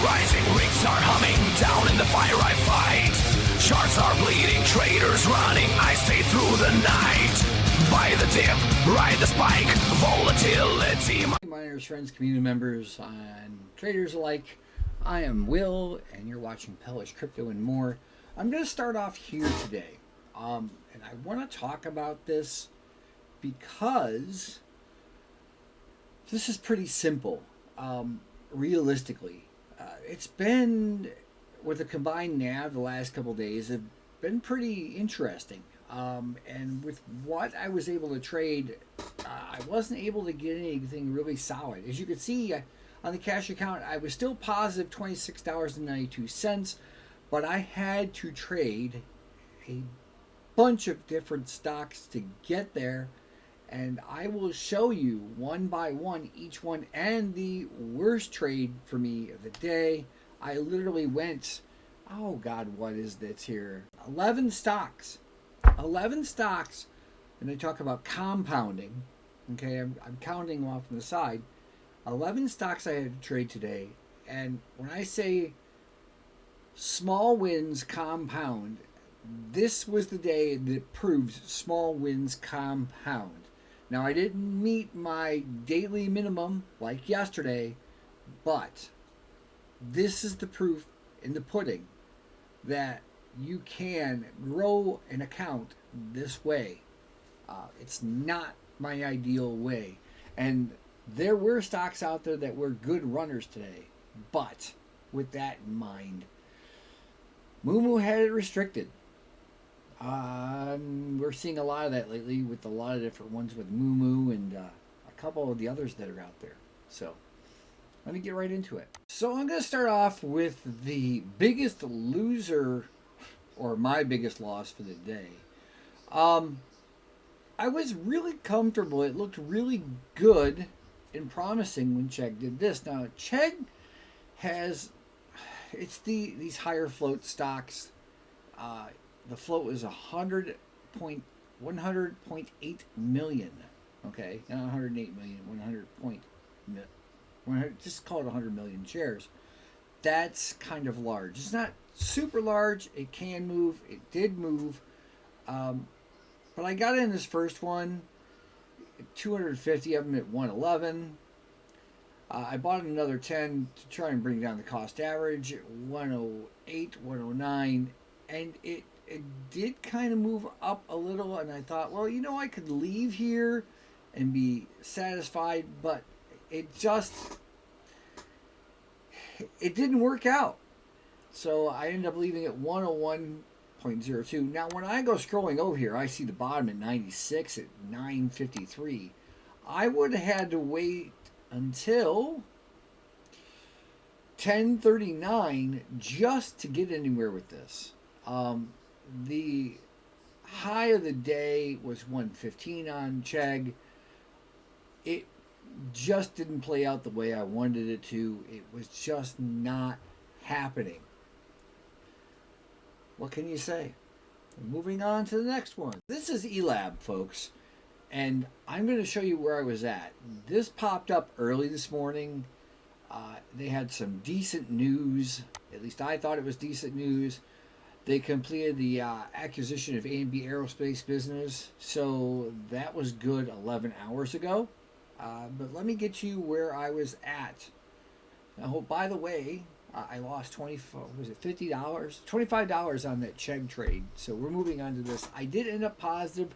Rising rings are humming down in the fire I fight. Sharks are bleeding, traders running, I stay through the night. Buy the dip, ride the spike, volatility. Miners, friends, community members, and traders alike, I am Will, and you're watching Pellish Crypto and More. I'm going to start off here today, and I want to talk about this because this is pretty simple. Realistically, it's been, with a combined NAV the last couple days, have been pretty interesting. And with what I was able to trade, I wasn't able to get anything really solid. As you can see on the cash account, I was still positive $26.92, but I had to trade a bunch of different stocks to get there. And I will show you one by one each one, and the worst trade for me of the day. I literally went, oh God, what is this here? 11 stocks. 11 stocks, and they talk about compounding. Okay, I'm counting off on the side. 11 stocks I had to trade today, and when I say small wins compound, this was the day that proves small wins compound. Now, I didn't meet my daily minimum like yesterday, but this is the proof in the pudding that you can grow an account this way. It's not my ideal way. And there were stocks out there that were good runners today. But with that in mind, Moo had it restricted. We're seeing a lot of that lately with a lot of different ones with Moo and a couple of the others that are out there. So let me get right into it. So I'm going to start off with the biggest loser, or my biggest loss for the day. I was really comfortable. It looked really good and promising when Chegg did this. Now, Chegg has, it's these higher float stocks. The float was 100.8 million. Okay, not 108 million, 100, just call it 100 million shares. That's kind of large. It's not super large. It can move. It did move. But I got in this first one, 250 of them at 111. I bought another 10 to try and bring down the cost average at 108, 109. And it did kind of move up a little. And I thought, well, you know, I could leave here and be satisfied. But it didn't work out. So I ended up leaving at 101.02. Now, when I go scrolling over here, I see the bottom at 96 at 953. I would have had to wait until 1039 just to get anywhere with this. The high of the day was 115 on Chegg. It just didn't play out the way I wanted it to. It was just not happening. What can you say? Moving on to the next one. This is Elab, folks, and I'm going to show you where I was at. This popped up early this morning. They had some decent news. At least I thought it was decent news. They completed the acquisition of A&B Aerospace business, so that was good 11 hours ago. But let me get you where I was at. Now, by the way, I lost $50? $25 on that Chegg trade. So we're moving on to this. I did end up positive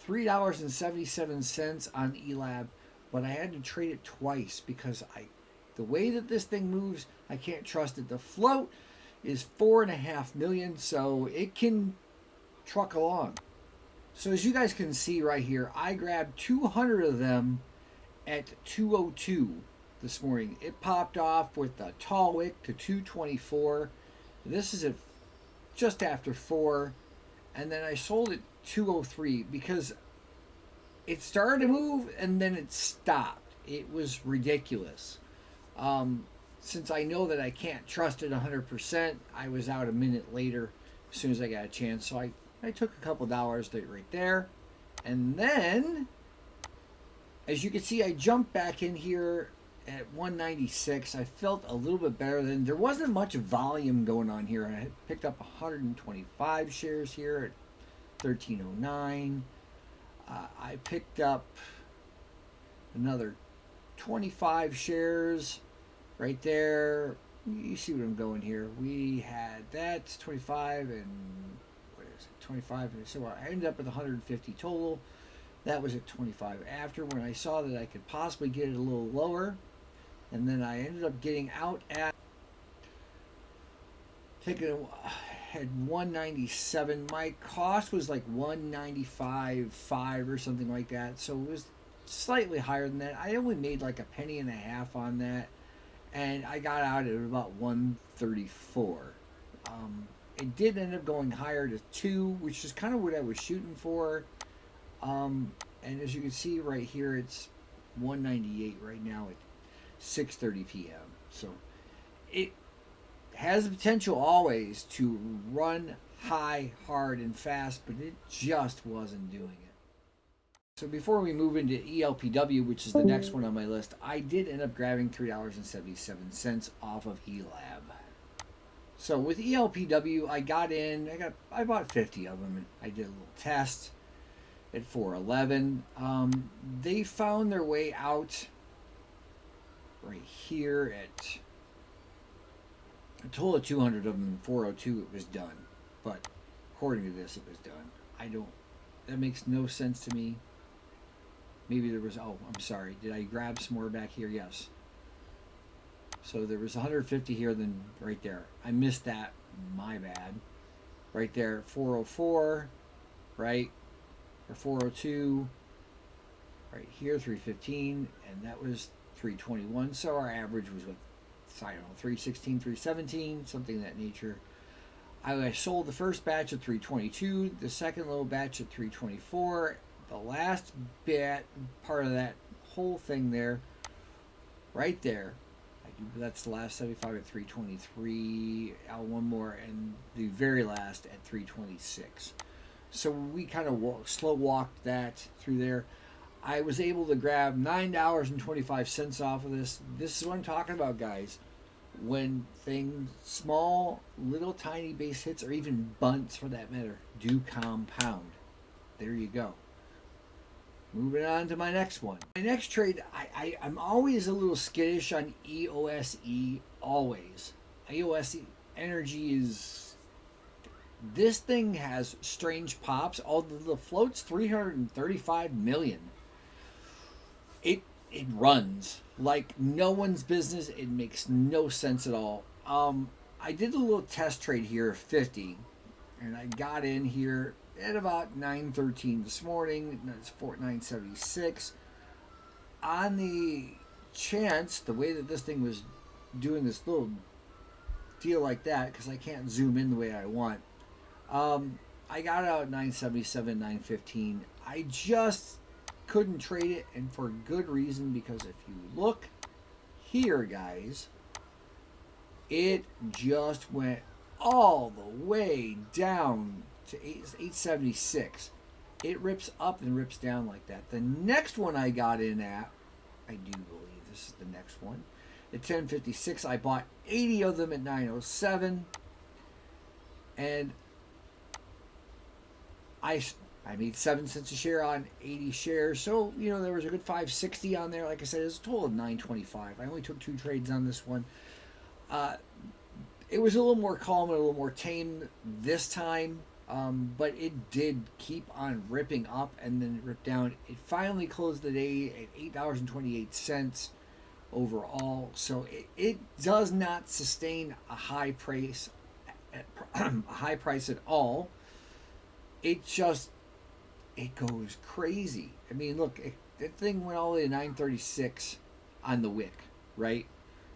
$3.77 on Elab, but I had to trade it twice because the way that this thing moves, I can't trust it. The float is 4.5 million, so it can truck along. So as you guys can see right here, I grabbed 200 of them at 202 this morning. It popped off with a tall wick to 224. This is at just after 4, and then I sold it 203 because it started to move and then it stopped. It was ridiculous. Since I know that I can't trust it 100%, I was out a minute later as soon as I got a chance. So I took a couple dollars right there, and then as you can see, I jumped back in here at 196. I felt a little bit better than there wasn't much volume going on here. I picked up 125 shares here at 1309. I picked up another 25 shares right there. You see what I'm going here. We had that 25 and what is it? 25. So I ended up with 150 total. That was at 25 after when I saw that I could possibly get it a little lower. And then I ended up getting out at had 197. My cost was like 195.5 or something like that. So it was slightly higher than that. I only made like a penny and a half on that. And I got out at about 134. It did end up going higher to 2, which is kind of what I was shooting for. And as you can see right here, it's 198 right now at 6:30 p.m. So it has the potential always to run high, hard, and fast, but it just wasn't doing it. So before we move into ELPW, which is the next one on my list, I did end up grabbing $3.77 off of ELAB. So with ELPW, I got in. I bought 50 of them. And I did a little test at 411. They found their way out right here at a total of 200 of them. 402, it was done. But according to this, it was done. That makes no sense to me. Maybe there was, oh, I'm sorry. Did I grab some more back here? Yes. So there was 150 here, then right there. I missed that. My bad. Right there, 404, right? Or 402. Right here, 315. And that was 321. So our average was, I don't know, 316, 317, something of that nature. I sold the first batch at 322, the second little batch at 324. The last part of that whole thing there, right there, that's the last 75 at 323, one more, and the very last at 326. So we kind of slow walked that through there. I was able to grab $9.25 off of this. This is what I'm talking about, guys. When things, small, little tiny base hits, or even bunts for that matter, do compound. There you go. Moving on to my next one. My next trade, I'm always a little skittish on EOSE, always. EOSE Energy is... This thing has strange pops. Although the float's 335 million. It runs like no one's business. It makes no sense at all. I did a little test trade here of 50. And I got in here at about 9:13 this morning. That's 976. On the chance, the way that this thing was doing this little deal like that, because I can't zoom in the way I want, I got out at 977, 915. I just couldn't trade it, and for good reason, because if you look here, guys, it just went all the way down to 876. It rips up and rips down like that. The next one I got in at, I do believe this is the next one, at 1056. I bought 80 of them at 907, and I made 7 cents a share on 80 shares. So, you know, there was a good 560 on there. Like I said, it was a total of 925. I only took 2 trades on this one. It was a little more calm and a little more tame this time. But it did keep on ripping up and then rip down. It finally closed the day at $8.28 overall. So it does not sustain a high price at all. It goes crazy. I mean, look, that thing went all the way to 936 on the wick, right?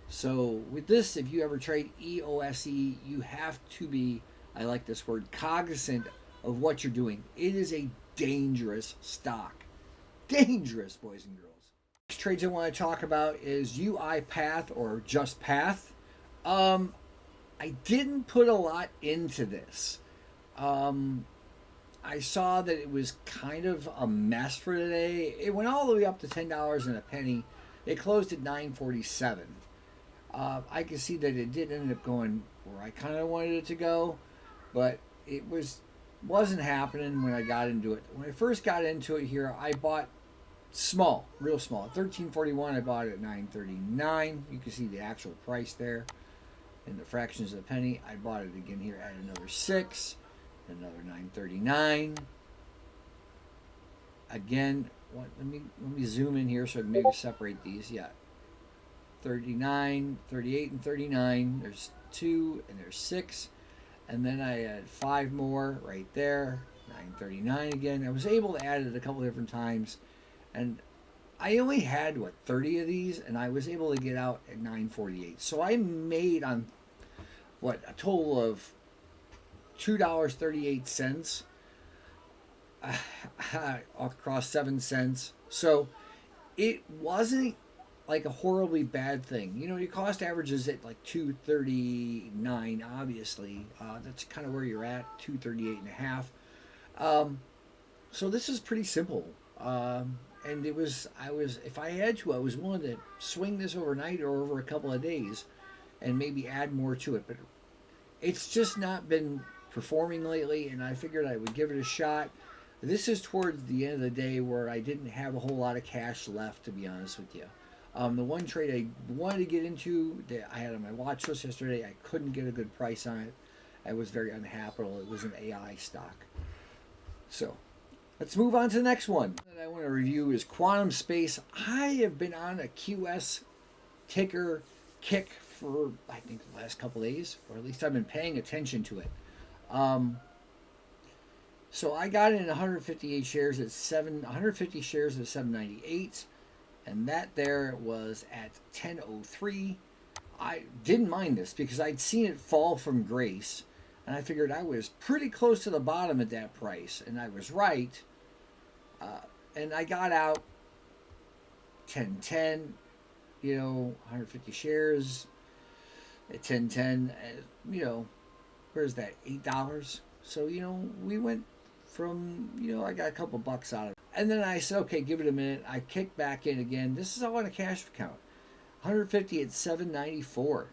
So with this, if you ever trade EOSE, you have to be, I like this word, cognizant of what you're doing. It is a dangerous stock. Dangerous, boys and girls. Next trades I want to talk about is UiPath, or just Path. I didn't put a lot into this. I saw that it was kind of a mess for today. It went all the way up to $10 and a penny, It closed at 947. I can see that it did end up going where I kind of wanted it to go, but wasn't happening when I got into it. When I first got into it here, I bought small, real small. At 1341, I bought it at 939. You can see the actual price there in the fractions of a penny. I bought it again here at another 6, another 939. Again, let me zoom in here so I can maybe separate these. Yeah, 39, 38, and 39. There's 2 and there's 6. And then I had 5 more right there. 939 again. I was able to add it a couple different times. And I only had, 30 of these. And I was able to get out at 948. So I made on, a total of $2.38 across 7 cents. So it wasn't like a horribly bad thing. Your cost average is at like 239, obviously. That's kind of where you're at, 238 and a half. So this is pretty simple. And if I had to, I was willing to swing this overnight or over a couple of days and maybe add more to it. But it's just not been performing lately, and I figured I would give it a shot. This is towards the end of the day where I didn't have a whole lot of cash left, to be honest with you. The one trade I wanted to get into that I had on my watch list yesterday, I couldn't get a good price on it. I was very unhappy. It was an AI stock. So let's move on to the next one that I want to review is Quantum Space. I have been on a QS ticker kick for, I think, the last couple of days, or at least I've been paying attention to it. So I got in 158 shares at 150 shares at 798. And that there was at 10.03. I didn't mind this because I'd seen it fall from grace. And I figured I was pretty close to the bottom at that price. And I was right. And I got out 10.10, 150 shares at 10.10. Where's that? $8. So, we went from, I got a couple bucks out of it. And then I said, okay, give it a minute. I kicked back in again. This is all on a cash account. 150 at 794.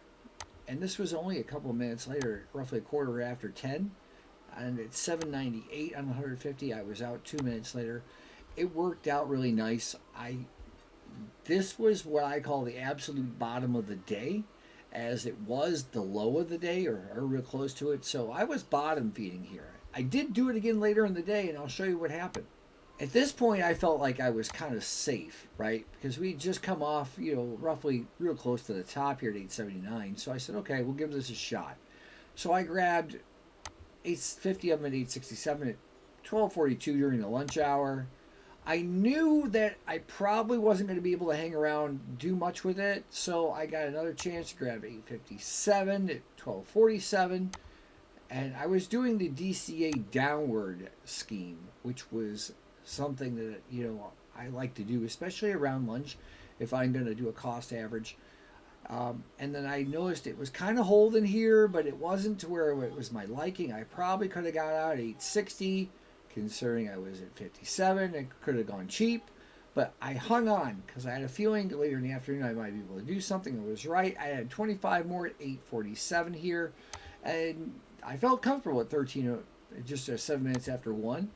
And this was only a couple of minutes later, roughly a quarter after 10. And at 798 on 150, I was out 2 minutes later. It worked out really nice. This was what I call the absolute bottom of the day, as it was the low of the day, or real close to it. So I was bottom feeding here. I did do it again later in the day, and I'll show you what happened. At this point, I felt like I was kind of safe, right? Because we just come off, roughly real close to the top here at 879. So I said, okay, we'll give this a shot. So I grabbed 850 of them at 867 at 1242 during the lunch hour. I knew that I probably wasn't going to be able to hang around, do much with it. So I got another chance to grab 857 at 1247. And I was doing the DCA downward scheme, which was something that I like to do, especially around lunch if I'm going to do a cost average. And then I noticed it was kind of holding here, but it wasn't to where it was my liking. I probably could have got out at 860, considering I was at 57. It could have gone cheap, but I hung on because I had a feeling later in the afternoon I might be able to do something. I was right. I had 25 more at 847 here, and I felt comfortable at 13, just 7 minutes after 1.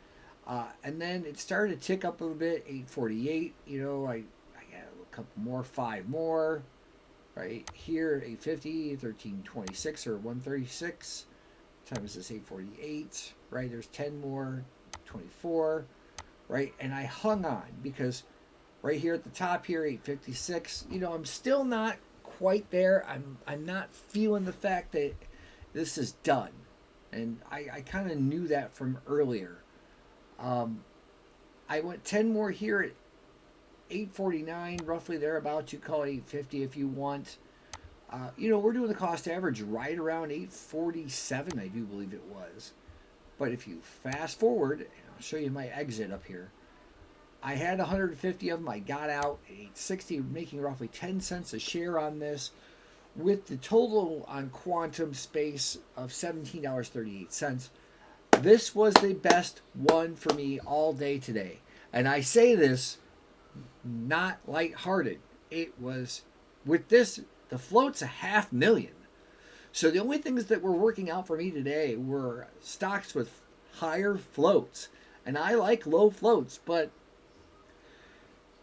And then it started to tick up a little bit, 848. I got a couple more, 5 more. Right here, 850, 1326 or 136. What time is this? 848. Right, there's 10 more, 24. Right, and I hung on because right here at the top here, 856. I'm still not quite there. I'm not feeling the fact that this is done, and I kind of knew that from earlier. I went 10 more here at 849, roughly thereabouts. You call it 850 if you want. We're doing the cost average right around 847, I do believe it was. But if you fast forward, and I'll show you my exit up here. I had 150 of them. I got out at 860, making roughly 10 cents a share on this, with the total on Quantum Space of $17.38. This was the best one for me all day today. And I say this not lighthearted. it was, with this, the float's 500,000. So the only things that were working out for me today were stocks with higher floats. And I like low floats, but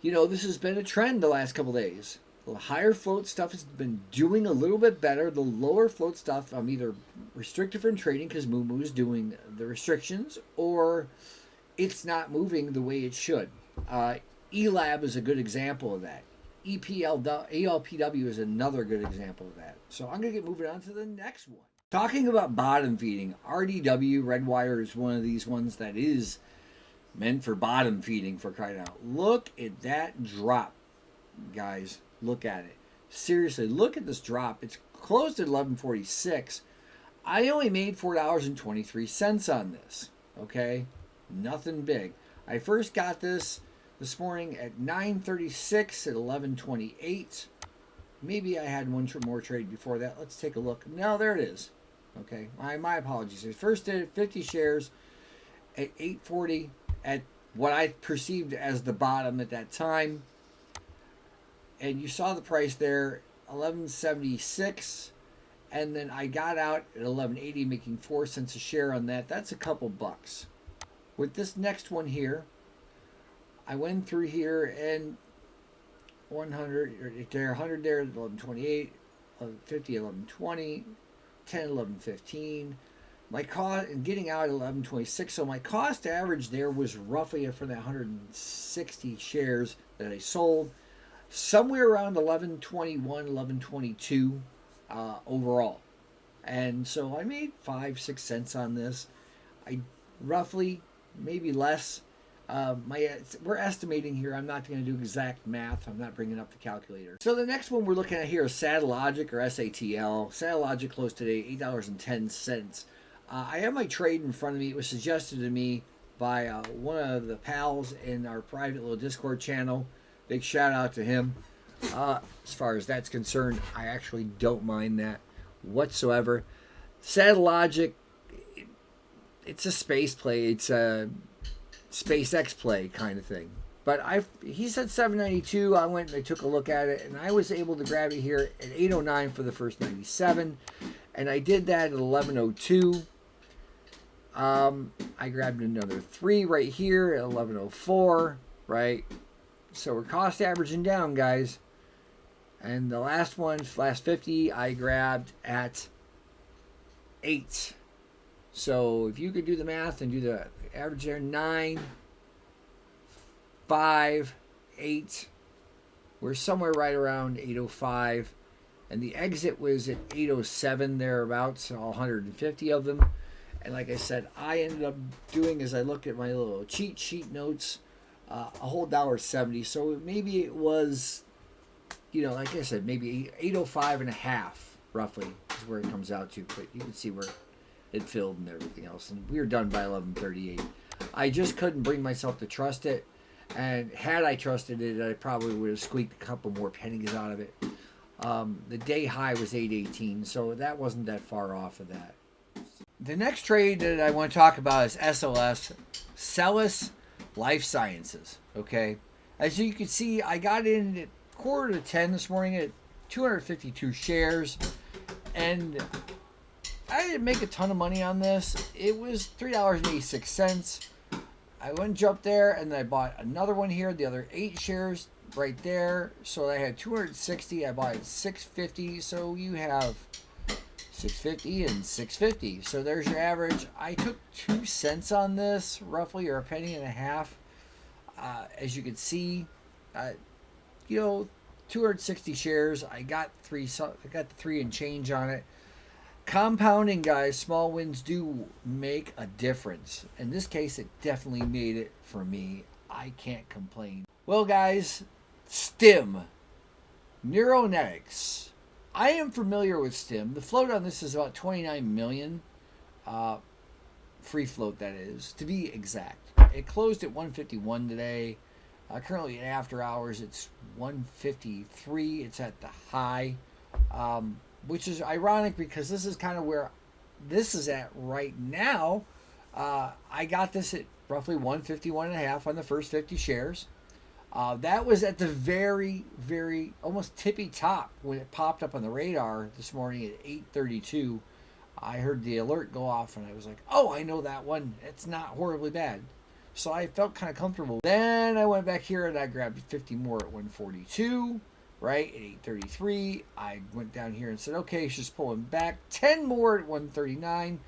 this has been a trend the last couple days. The higher float stuff has been doing a little bit better. The lower float stuff, I'm either restricted from trading because Moo is doing the restrictions, or it's not moving the way it should. ELAB is a good example of that. ELPW is another good example of that. So I'm going to get moving on to the next one. Talking about bottom feeding, RDW, Redwire, is one of these ones that is meant for bottom feeding, for crying out. Look at that drop, guys. Look at it. Seriously, look at this drop. It's closed at 11.46. I only made $4.23 on this. Okay? Nothing big. I first got this morning at 9.36 at 11.28. Maybe I had one more trade before that. Let's take a look. No, there it is. Okay, my apologies. I first did 50 shares at 8.40 at what I perceived as the bottom at that time. And you saw the price there, 11.76. And then I got out at 11.80, making 4 cents a share on that. That's a couple bucks. With this next one here, I went through here and 100 there, 100 there, 11.28, 11.50, 11.20, 10, 11.15. My cost and getting out at 11.26. So my cost average there was roughly for that 160 shares that I sold, somewhere around 11.21, 11.22 overall. And so I made 5-6 cents on this. I roughly, maybe less. We're estimating here. I'm not going to do exact math. I'm not bringing up the calculator. So the next one we're looking at here is Satellogic, or SATL. Satellogic closed today, $8.10. I have my trade in front of me. It was suggested to me by one of the pals in our private little Discord channel. Big shout out to him. As far as that's concerned, I actually don't mind that whatsoever. Satellogic, it's a space play. It's a SpaceX play kind of thing. But he said 792. I went and I took a look at it, and I was able to grab it here at 809 for the first 97. And I did that at 1102. I grabbed another 3 right here at 1104, right? So we're cost averaging down, guys. And the last one, last 50, I grabbed at 8. So if you could do the math and do the average there, 9, 5, 8. We're somewhere right around 805. And the exit was at 807 thereabouts, all 150 of them. And like I said, I ended up doing, as I looked at my little cheat sheet notes, a whole $1.70. So maybe it was, like I said, maybe 805 and a half, roughly, is where it comes out to. But you can see where it filled and everything else. And we were done by 11:38. I just couldn't bring myself to trust it. And had I trusted it, I probably would have squeaked a couple more pennies out of it. The day high was 818, so that wasn't that far off of that. The next trade that I want to talk about is SLS, Celis Life Sciences. Okay, as you can see, I got in at 9:45 this morning at 252 shares, and I didn't make a ton of money on this. It was $3.86. I went and jumped there, and then I bought another one here, the other 8 shares right there. So I had 260. I bought it 650. So you have 650 and 650. So there's your average. I took 2 cents on this, roughly, or a penny and a half. As you can see, 260 shares. I got the 3 and change on it. Compounding, guys, small wins do make a difference. In this case, it definitely made it for me. I can't complain. Well, guys, STIM, Neuronetics. I am familiar with STIM. The float on this is about 29 million. Free float, that is, to be exact. It closed at 151 today. Currently, at after hours, it's 153. It's at the high. Which is ironic because this is kind of where this is at right now. I got this at roughly 151.5 on the first 50 shares. That was at the very, very almost tippy top when it popped up on the radar this morning at 8:32. I heard the alert go off and I was like, oh, I know that one. It's not horribly bad. So I felt kind of comfortable. Then I went back here and I grabbed 50 more at 142, right? At 8:33. I went down here and said, okay, it's just pulling back. 10 more at 139.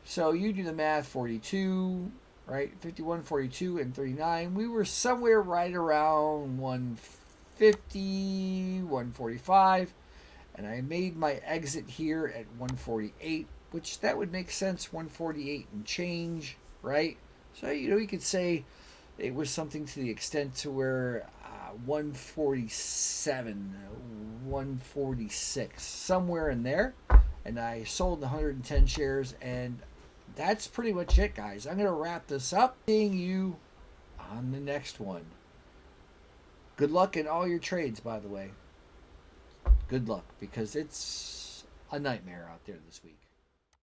So you do the math, 42, right? 51, 42, and 39. We were somewhere right around 150, 145. And I made my exit here at 148, which that would make sense, 148 and change, right? So, you could say it was something to the extent to where 147, 146, somewhere in there. And I sold 110 shares, and that's pretty much it, guys. I'm going to wrap this up. Seeing you on the next one. Good luck in all your trades, by the way. Good luck, because it's a nightmare out there this week.